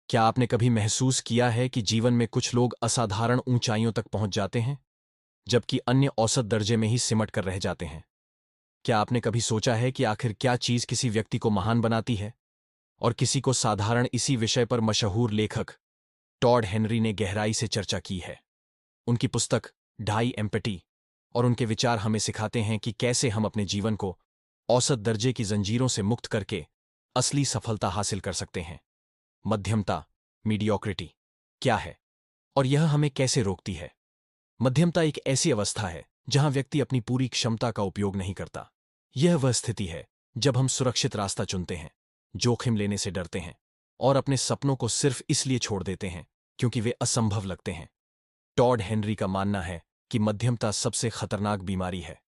क्या आपने कभी महसूस किया है कि जीवन में कुछ लोग असाधारण ऊंचाइयों तक पहुंच जाते हैं, जबकि अन्य औसत दर्जे में ही सिमट कर रह जाते हैं? क्या आपने कभी सोचा है कि आखिर क्या चीज किसी व्यक्ति को महान बनाती है और किसी को साधारण? इसी विषय पर मशहूर लेखक टॉड हेनरी ने गहराई से चर्चा की है। उनकी पुस्तक ढाई एम्पैथी और उनके विचार हमें सिखाते हैं कि कैसे हम अपने जीवन को औसत दर्जे की जंजीरों से मुक्त करके असली सफलता हासिल कर सकते हैं। मध्यमता, मीडियोक्रिटी, क्या है और यह हमें कैसे रोकती है? मध्यमता एक ऐसी अवस्था है जहां व्यक्ति अपनी पूरी क्षमता का उपयोग नहीं करता। यह वह स्थिति है जब हम सुरक्षित रास्ता चुनते हैं, जोखिम लेने से डरते हैं और अपने सपनों को सिर्फ इसलिए छोड़ देते हैं क्योंकि वे असंभव लगते हैं। टॉड हेनरी का मानना है कि मध्यमता सबसे खतरनाक बीमारी है,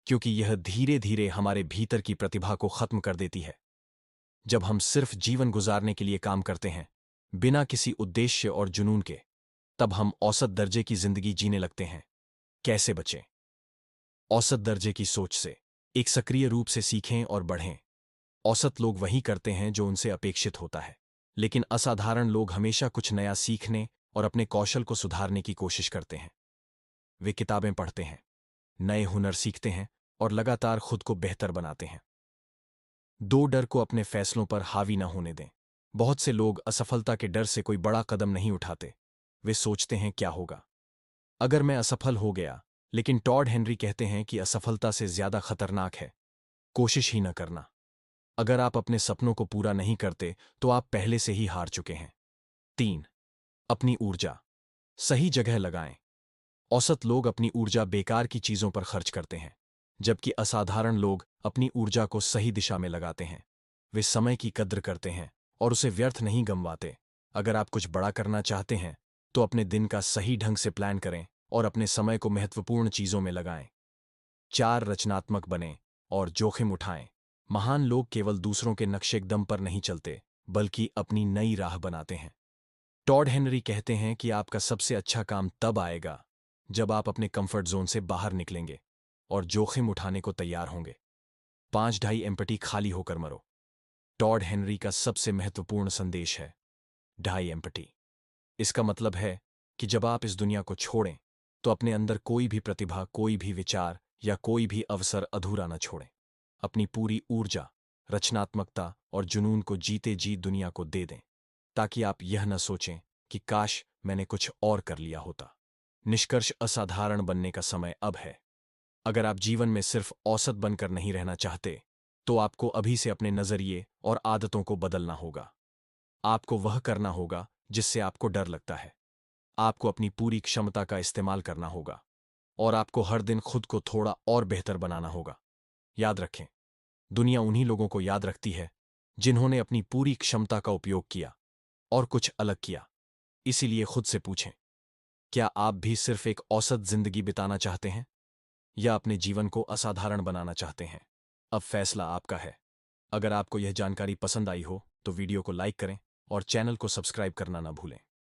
क्योंकि यह धीरे धीरे हमारे भीतर की प्रतिभा को खत्म कर देती है। जब हम सिर्फ जीवन गुजारने के लिए काम करते हैं, बिना किसी उद्देश्य और जुनून के, तब हम औसत दर्जे की जिंदगी जीने लगते हैं। कैसे बचें औसत दर्जे की सोच से? एक सक्रिय रूप से सीखें और बढ़ें। औसत लोग वही करते हैं जो उनसे अपेक्षित होता है, लेकिन असाधारण लोग हमेशा कुछ नया सीखने और अपने कौशल को सुधारने की कोशिश करते हैं। वे किताबें पढ़ते हैं, नए हुनर सीखते हैं और लगातार खुद को बेहतर बनाते हैं। दो, डर को अपने फैसलों पर हावी न होने दें। बहुत से लोग असफलता के डर से कोई बड़ा कदम नहीं उठाते। वे सोचते हैं, क्या होगा अगर मैं असफल हो गया? लेकिन टॉड हेनरी कहते हैं कि असफलता से ज्यादा खतरनाक है कोशिश ही न करना। अगर आप अपने सपनों को पूरा नहीं करते तो आप पहले से ही हार चुके हैं। 3, अपनी ऊर्जा सही जगह लगाएं। औसत लोग अपनी ऊर्जा बेकार की चीजों पर खर्च करते हैं, जबकि असाधारण लोग अपनी ऊर्जा को सही दिशा में लगाते हैं। वे समय की कद्र करते हैं और उसे व्यर्थ नहीं गंवाते। अगर आप कुछ बड़ा करना चाहते हैं तो अपने दिन का सही ढंग से प्लान करें और अपने समय को महत्वपूर्ण चीजों में लगाएं। 4, रचनात्मक बनें और जोखिम उठाएं। महान लोग केवल दूसरों के नक्शे कदम पर नहीं चलते, बल्कि अपनी नई राह बनाते हैं। टॉड हेनरी कहते हैं कि आपका सबसे अच्छा काम तब आएगा जब आप अपने कंफर्ट जोन से बाहर निकलेंगे और जोखिम उठाने को तैयार होंगे। 5, ढाई एम्पैथी, खाली होकर मरो। टॉड हेनरी का सबसे महत्वपूर्ण संदेश है ढाई एम्पैथी। इसका मतलब है कि जब आप इस दुनिया को छोड़ें तो अपने अंदर कोई भी प्रतिभा, कोई भी विचार या कोई भी अवसर अधूरा न छोड़ें। अपनी पूरी ऊर्जा, रचनात्मकता और जुनून को जीते जी दुनिया को दे दें, ताकि आप यह न सोचें कि काश मैंने कुछ और कर लिया होता। निष्कर्ष, असाधारण बनने का समय अब है। अगर आप जीवन में सिर्फ औसत बनकर नहीं रहना चाहते, तो आपको अभी से अपने नजरिए और आदतों को बदलना होगा। आपको वह करना होगा जिससे आपको डर लगता है। आपको अपनी पूरी क्षमता का इस्तेमाल करना होगा और आपको हर दिन खुद को थोड़ा और बेहतर बनाना होगा। याद रखें, दुनिया उन्हीं लोगों को याद रखती है जिन्होंने अपनी पूरी क्षमता का उपयोग किया और कुछ अलग किया। इसीलिए खुद से पूछें, क्या आप भी सिर्फ एक औसत जिंदगी बिताना चाहते हैं या अपने जीवन को असाधारण बनाना चाहते हैं? अब फैसला आपका है। अगर आपको यह जानकारी पसंद आई हो तो वीडियो को लाइक करें और चैनल को सब्सक्राइब करना ना भूलें।